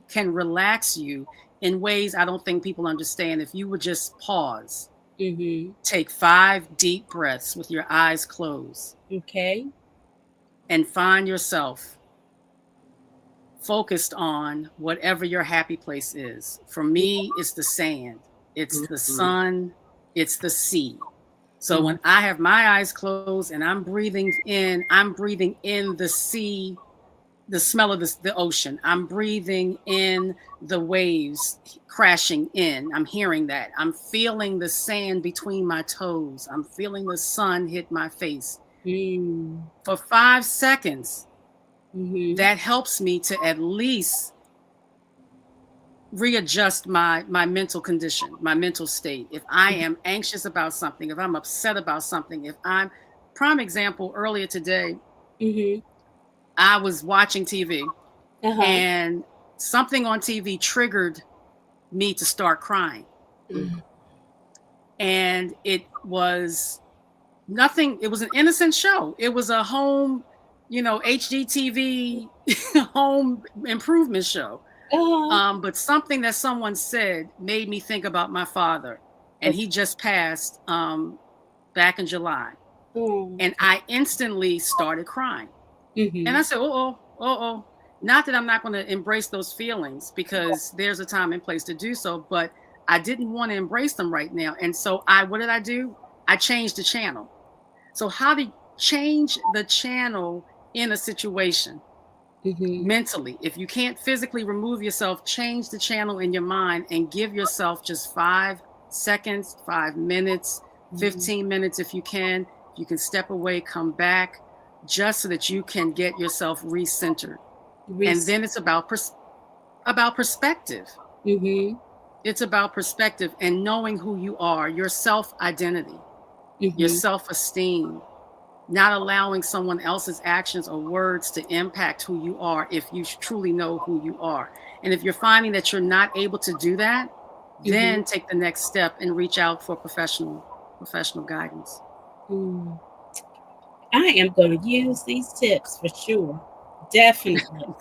D: can relax you in ways I don't think people understand. If you would just pause, take 5 deep breaths with your eyes closed.
A: Okay.
D: And find yourself focused on whatever your happy place is. For me, it's the sand, it's the sun, it's the sea. So when I have my eyes closed and I'm breathing in the sea, the smell of the ocean. I'm breathing in the waves crashing in. I'm hearing that. I'm feeling the sand between my toes. I'm feeling the sun hit my face. For 5 seconds, that helps me to at least readjust my mental condition, my mental state. If I am anxious about something, if I'm upset about something, prime example, earlier today, I was watching TV and something on TV triggered me to start crying. And it was nothing. It was an innocent show. It was a home, HGTV home improvement show. But something that someone said made me think about my father, and he just passed back in July. And I instantly started crying. And I said, not that I'm not going to embrace those feelings, because there's a time and place to do so, but I didn't want to embrace them right now. And so what did I do? I changed the channel. So how to change the channel in a situation mentally? If you can't physically remove yourself, change the channel in your mind and give yourself just 5 seconds, 5 minutes, 15 minutes if you can. You can step away, come back, just so that you can get yourself recentered. And then it's about perspective. It's about perspective and knowing who you are, your self-identity, your self-esteem, not allowing someone else's actions or words to impact who you are if you truly know who you are. And if you're finding that you're not able to do that, then take the next step and reach out for professional guidance.
A: I am going to use these tips for sure. Definitely.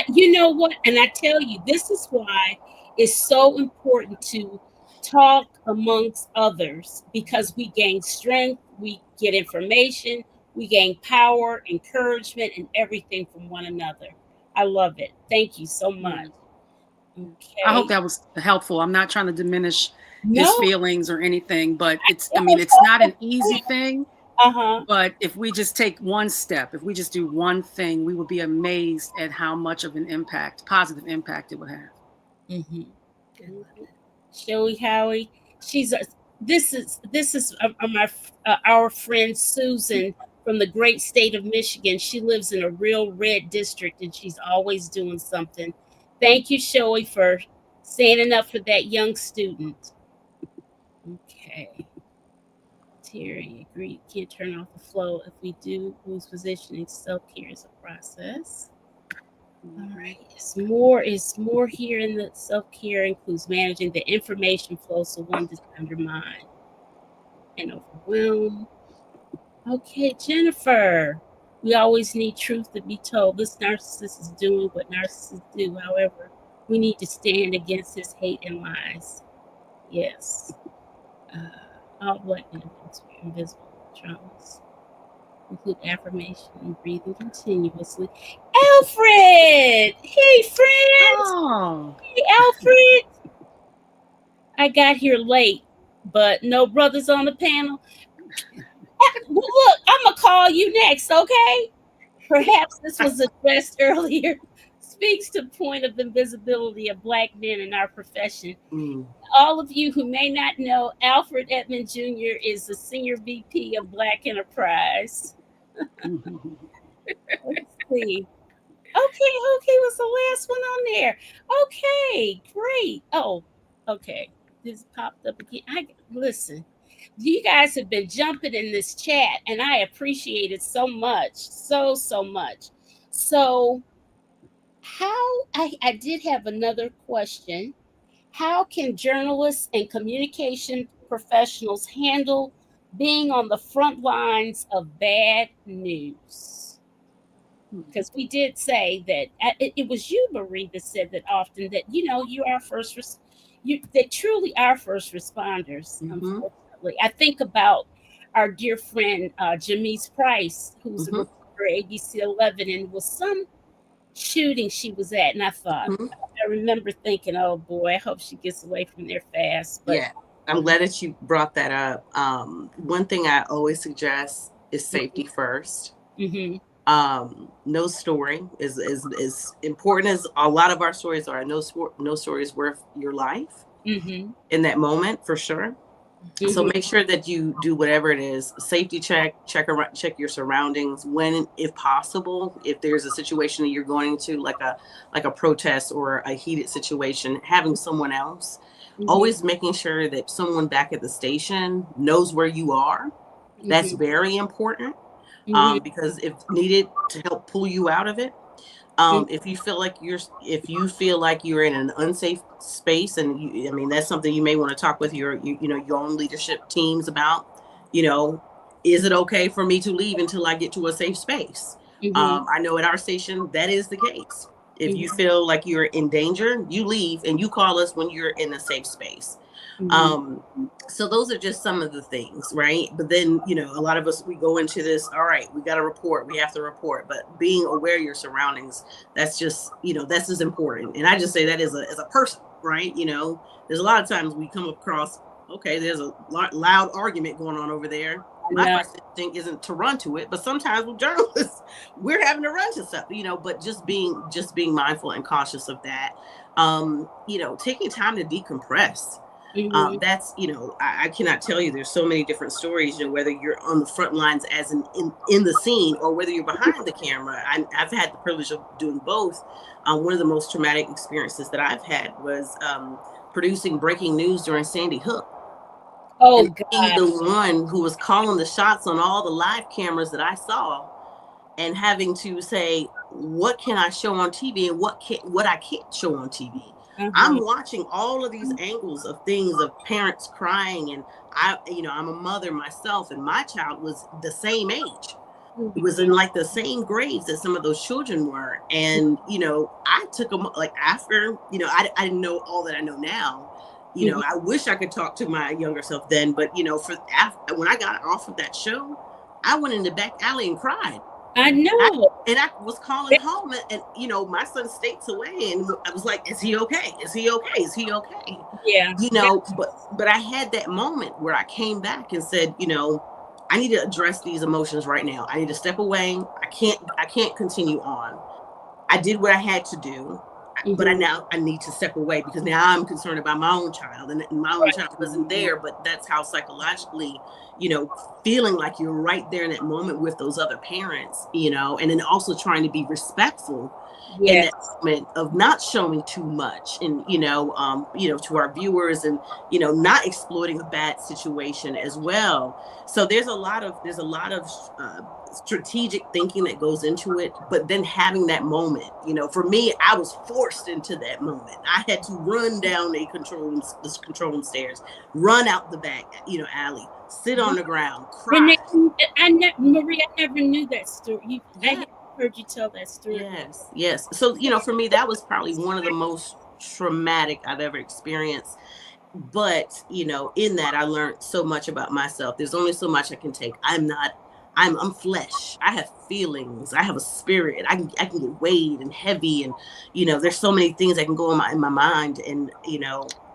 A: You know what? And I tell you, this is why it's so important to talk amongst others, because we gain strength, we get information, we gain power, encouragement, and everything from one another. I love it. Thank you so much. Okay.
D: I hope that was helpful. I'm not trying to diminish his feelings or anything, but it's not an easy thing. But if we just take one step, if we just do one thing, we will be amazed at how much of an positive impact it would have.
A: Joey Howie, this is our friend Susan from the great state of Michigan. She lives in a real red district, and she's always doing something. Thank you, Joey, for standing up for that young student. Okay. Terry agreed. Can't turn off the flow. If we do lose positioning, self-care is a process. All right. It's more here in the self-care includes managing the information flow so one doesn't undermine and overwhelm. Okay, Jennifer. We always need truth to be told. This narcissist is doing what narcissists do. However, we need to stand against his hate and lies. Yes. All black enemies were invisible traumas. Include affirmation and breathing continuously. Alfred! Hey, friend!
D: Oh.
A: Hey, Alfred! I got here late, but no brothers on the panel. Look, I'm going to call you next, okay? Perhaps this was addressed earlier. speaks to the point of invisibility of Black men in our profession.
C: Mm.
A: All of you who may not know, Alfred Edmond Jr. is the Senior VP of Black Enterprise. Let's see. Okay, was the last one on there. Okay, great. Oh, okay. This popped up again. Listen. You guys have been jumping in this chat, and I appreciate it so much. So much. So, I did have another question. How can journalists and communication professionals handle being on the front lines of bad news? Because we did say that it was you, Marie, that said that often that, you are they truly are first responders. Unfortunately, I think about our dear friend Jamise Price, who's a reporter at ABC 11, and was some shooting she was at, and I thought, I remember thinking, oh boy, I hope she gets away from there fast. But
C: yeah, I'm glad that you brought that up. One thing I always suggest is safety first. No story is important as a lot of our stories are. No story is worth your life in that moment, for sure. So make sure that you do whatever it is. Safety check your surroundings when, if possible, if there's a situation that you're going to, like a protest or a heated situation, having someone else, always making sure that someone back at the station knows where you are. That's very important. Because if needed to help pull you out of it, if you feel like you're in an unsafe space, and that's something you may want to talk with your own leadership teams about. Is it okay for me to leave until I get to a safe space? I know at our station that is the case. If you feel like you're in danger, you leave and you call us when you're in a safe space. So those are just some of the things, right? But then, a lot of us, we go into this, all right, we got to report, we have to report, but being aware of your surroundings, that's just, that's as important. And I just say that as a person, right? There's a lot of times we come across, okay, there's a loud argument going on over there. My first instinct isn't to run to it, but sometimes with journalists, we're having to run to stuff, but just being mindful and cautious of that. Taking time to decompress. That's, I cannot tell you, there's so many different stories, whether you're on the front lines as in the scene or whether you're behind the camera. I've had the privilege of doing both. One of the most traumatic experiences that I've had was producing breaking news during Sandy Hook.
A: Oh,
C: God. Being the one who was calling the shots on all the live cameras that I saw, and having to say, what can I show on TV and what I can't show on TV. I'm watching all of these angles of things, of parents crying, and I'm a mother myself, and my child was the same age. It was in like the same grades that some of those children were. And, I took them after, I didn't know all that I know now. I wish I could talk to my younger self then, but, when I got off of that show, I went in the back alley and cried.
A: I know.
C: I was calling home, and my son states away, and I was like, is he okay? Is he okay? Is he okay?
A: Yeah.
C: But I had that moment where I came back and said, I need to address these emotions right now. I need to step away. I can't continue on. I did what I had to do, but I need to step away, because now I'm concerned about my own child, and my own child wasn't there. But that's how psychologically, feeling like you're right there in that moment with those other parents, and then also trying to be respectful in that moment of not showing too much, and to our viewers, and not exploiting a bad situation as well. So there's a lot of strategic thinking that goes into it, but then having that moment, for me, I was forced into that moment. I had to run down the control room stairs, run out the back, alley, sit on the ground, cry.
A: Marie, I never knew that story. I heard you tell that story.
C: Yes. So, for me, that was probably one of the most traumatic I've ever experienced. But, in that, I learned so much about myself. There's only so much I can take. I'm flesh. I have feelings. I have a spirit. I can get weighed and heavy, and there's so many things that can go in my mind, and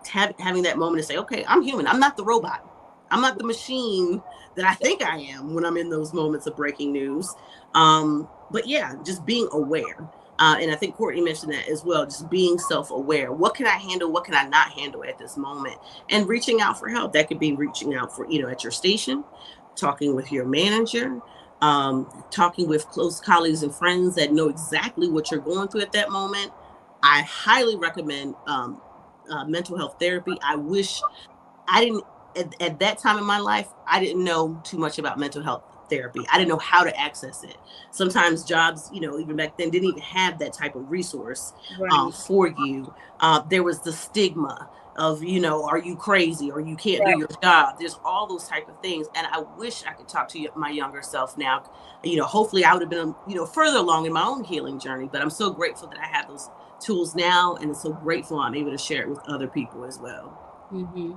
C: having that moment to say, okay, I'm human. I'm not the robot. I'm not the machine that I think I am when I'm in those moments of breaking news. But yeah, just being aware. And I think Courtney mentioned that as well, just being self-aware. What can I handle? What can I not handle at this moment? And reaching out for help. That could be reaching out for, at your station, talking with your manager, talking with close colleagues and friends that know exactly what you're going through at that moment. I highly recommend mental health therapy. I wish I didn't, at that time in my life, I didn't know too much about mental health therapy. I didn't know how to access it. Sometimes jobs, even back then, didn't even have that type of resource for you. There was the stigma of, are you crazy or you can't do your job? There's all those type of things. And I wish I could talk to my younger self now. Hopefully I would have been, further along in my own healing journey. But I'm so grateful that I have those tools now. And I'm so grateful I'm able to share it with other people as well.
A: Mm-hmm.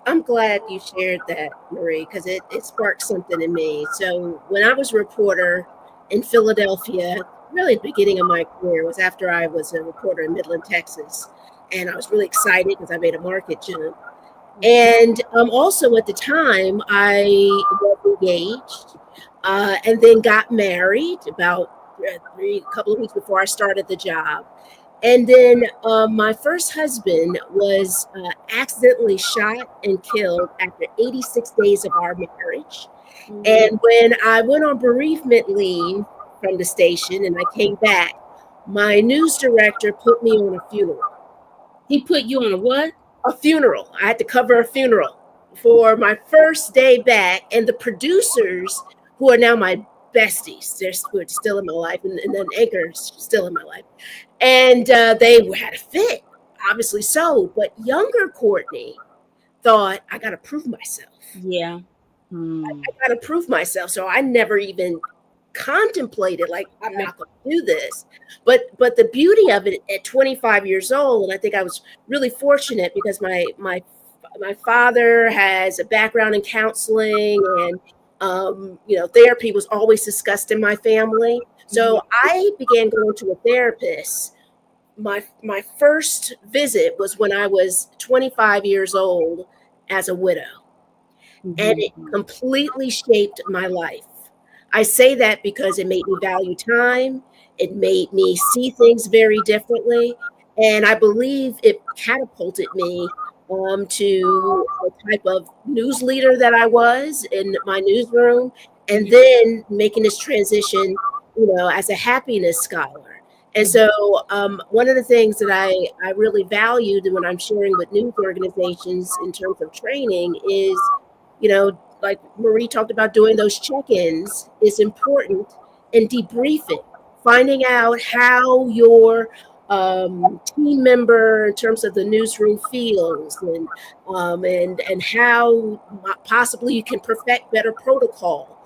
B: I'm glad you shared that, Marie, because it sparked something in me. So when I was a reporter in Philadelphia, really the beginning of my career was after I was a reporter in Midland, Texas. And I was really excited because I made a market jump. And also at the time, I was engaged and then got married about a couple of weeks before I started the job. And then my first husband was accidentally shot and killed after 86 days of our marriage. Mm-hmm. And when I went on bereavement leave from the station and I came back, my news director put me on a funeral.
A: He put you on a what?
B: A funeral. I had to cover a funeral for my first day back. And the producers, who are now my besties, they're still in my life, and then Anchor's still in my life. And they had a fit, obviously so. But younger Courtney thought, I got to prove myself.
A: Yeah.
B: I got to prove myself. So I never even contemplated, like, I'm not going to do this. But the beauty of it at 25 years old, and I think I was really fortunate because my father has a background in counseling, and therapy was always discussed in my family. So I began going to a therapist. My first visit was when I was 25 years old as a widow. Mm-hmm. And it completely shaped my life. I say that because it made me value time. It made me see things very differently. And I believe it catapulted me to the type of news leader that I was in my newsroom, and then making this transition, as a happiness scholar. And so one of the things that I really valued when I'm sharing with news organizations in terms of training is, like Marie talked about, doing those check-ins is important, and debriefing, finding out how your team member in terms of the newsroom feels, and how possibly you can perfect better protocol,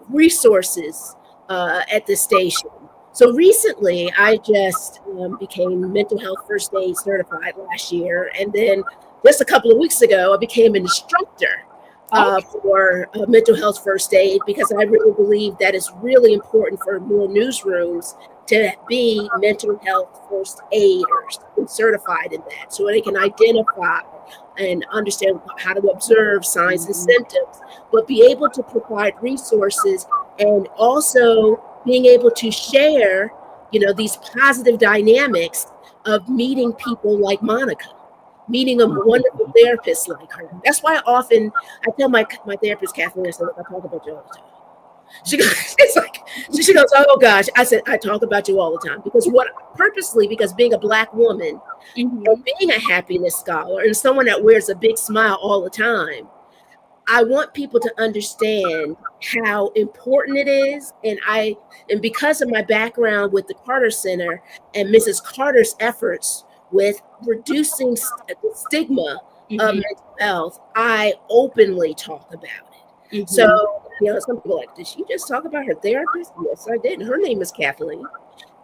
B: resources at the station. So recently, I just became mental health first aid certified last year, and then just a couple of weeks ago, I became an instructor for mental health first aid, because I really believe that it's really important for more newsrooms to be mental health first aiders and certified in that, so they can identify and understand how to observe signs and symptoms, but be able to provide resources, and also being able to share, these positive dynamics of meeting people like Monica, meeting a wonderful therapist like her. That's why often I tell my therapist, Kathleen, I talk about you all the time. She goes, oh gosh. I said, I talk about you all the time because being a Black woman, and being a happiness scholar and someone that wears a big smile all the time, I want people to understand how important it is. And because of my background with the Carter Center and Mrs. Carter's efforts with reducing the stigma of mental health, I openly talk about it. So, some people are like, did she just talk about her therapist? Yes, I did. Her name is Kathleen,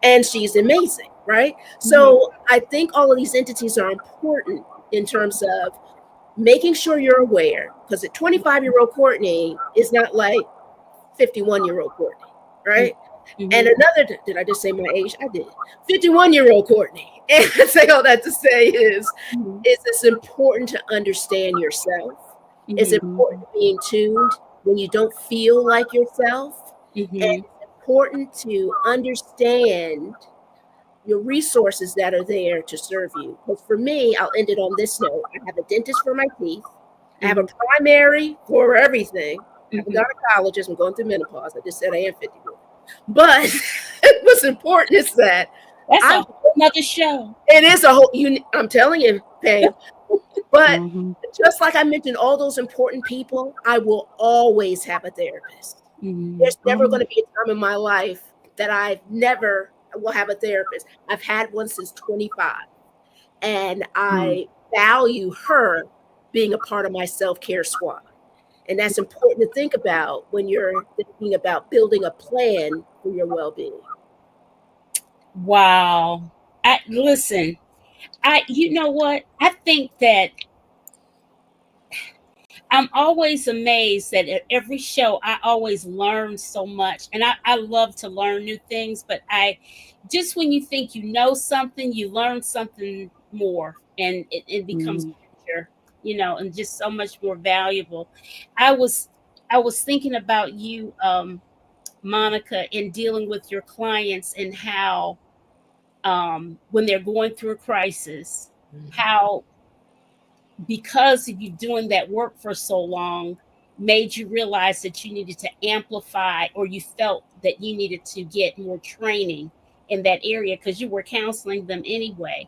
B: and she's amazing, right? So I think all of these entities are important in terms of making sure you're aware, because a 25-year-old Courtney is not like 51-year-old Courtney, right? And another, did I just say my age? I did. 51-year-old Courtney. And I say all that to say is it's important to understand yourself. It's important to be in tune when you don't feel like yourself. And it's important to understand your resources that are there to serve you. But for me, I'll end it on this note. I have a dentist for my teeth. I have a primary for everything. I haven't gone to college. I'm going through menopause. I just said I am 51. But what's important is that
A: that's a whole nother show.
B: It is a whole, I'm telling you, Pam. But just like I mentioned, all those important people, I will always have a therapist. There's never going to be a time in my life that I never will have a therapist. I've had one since 25. And I value her being a part of my self-care squad. And that's important to think about when you're thinking about building a plan for your well-being.
A: Wow. Listen, you know what? I think that I'm always amazed that at every show, I always learn so much. And I love to learn new things, but just when you think you know something, you learn something more, and it becomes richer, and just so much more valuable. I was thinking about you, Monica, in dealing with your clients and how when they're going through a crisis, how because of you doing that work for so long made you realize that you needed to amplify, or you felt that you needed to get more training in that area because you were counseling them anyway.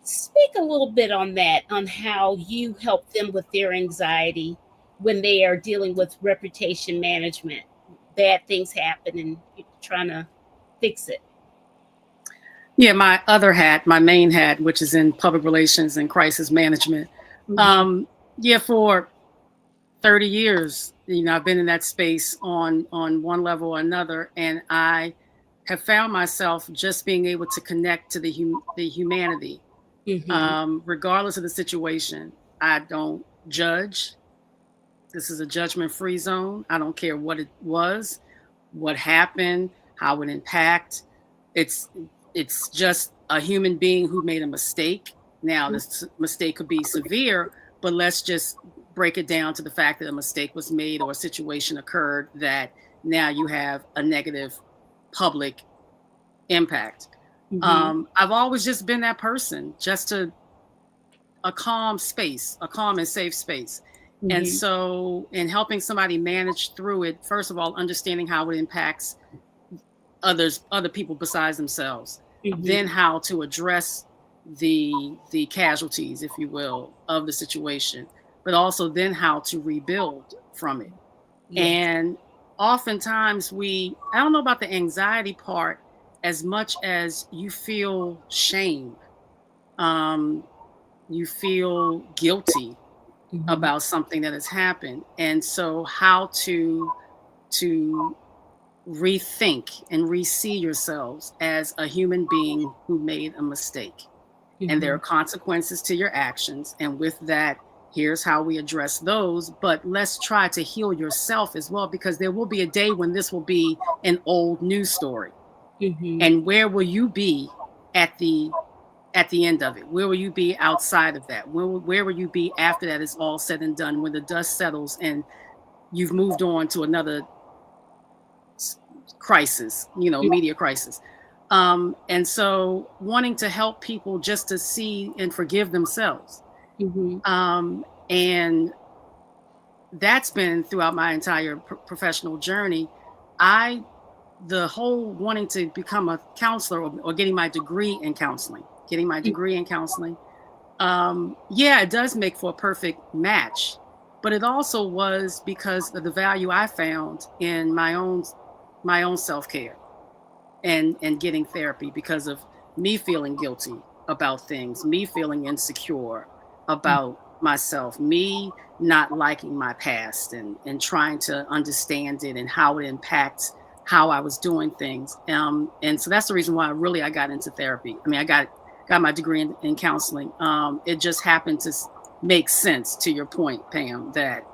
A: Speak a little bit on that, on how you help them with their anxiety when they are dealing with reputation management. Bad things happen and you're trying to fix it.
D: Yeah, my other hat, my main hat, which is in public relations and crisis management. For 30 years, I've been in that space on one level or another, and I have found myself just being able to connect to the humanity, regardless of the situation. I don't judge. This is a judgment-free zone. I don't care what it was, what happened, how it impacted. It's just a human being who made a mistake. Now, this mistake could be severe, but let's just break it down to the fact that a mistake was made or a situation occurred that now you have a negative public impact. I've always just been that person, just a calm space, a calm and safe space. And so in helping somebody manage through it, first of all, understanding how it impacts other people besides themselves, then how to address the casualties, if you will, of the situation, but also then how to rebuild from it. And oftentimes I don't know about the anxiety part as much as you feel shame. You feel guilty about something that has happened. And so how to rethink and re-see yourselves as a human being who made a mistake. And there are consequences to your actions. And with that, here's how we address those. But let's try to heal yourself as well, because there will be a day when this will be an old news story. And where will you be at the end of it? Where will you be outside of that? Where will you be after that is all said and done, when the dust settles and you've moved on to another crisis, media crisis. And so wanting to help people just to see and forgive themselves. And that's been throughout my entire professional journey. The whole wanting to become a counselor or getting my degree in counseling, it does make for a perfect match, but it also was because of the value I found in my own self-care and getting therapy, because of me feeling guilty about things, me feeling insecure about myself, me not liking my past and trying to understand it and how it impacts how I was doing things. And so that's the reason why I got into therapy. I mean, I got my degree in counseling. It just happened to make sense, to your point, Pam, that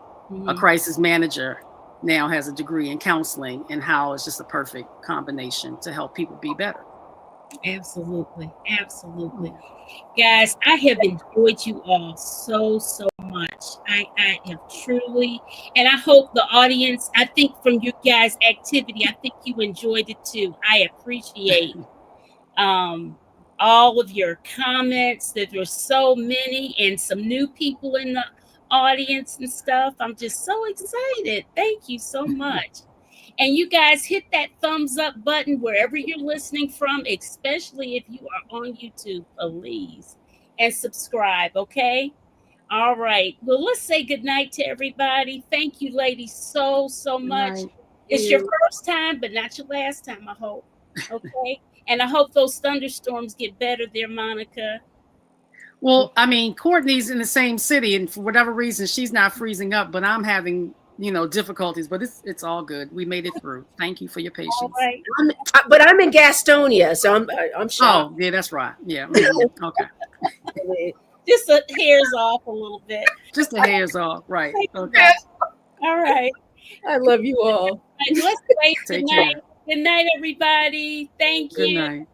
D: a crisis manager now has a degree in counseling, and how it's just a perfect combination to help people be better.
A: Absolutely. Guys, I have enjoyed you all so much. I have truly, and I hope the audience, I think from you guys' activity, I think you enjoyed it too. I appreciate all of your comments. That there's so many and some new people in the audience and stuff. I'm just so excited. Thank you so much. And you guys hit that thumbs up button wherever you're listening from, especially if you are on YouTube, please. And subscribe, okay? All right. Well, let's say goodnight to everybody. Thank you, ladies, so much.
D: Night.
A: It's your first time, but not your last time, I hope. Okay? And I hope those thunderstorms get better there, Monica.
D: Well, I mean, Courtney's in the same city, and for whatever reason, she's not freezing up, but I'm having, difficulties, but it's all good. We made it through. Thank you for your patience.
A: All right.
B: But I'm in Gastonia, so I'm shocked.
D: Oh, yeah, that's right. Yeah. Okay.
A: Just the hairs off a little bit.
D: Just the hairs off. Right. Okay.
A: All right.
B: I love you all.
A: Let's wait.
D: Take
A: Good night.
D: care.
A: Good night, everybody. Thank you.
D: Good night.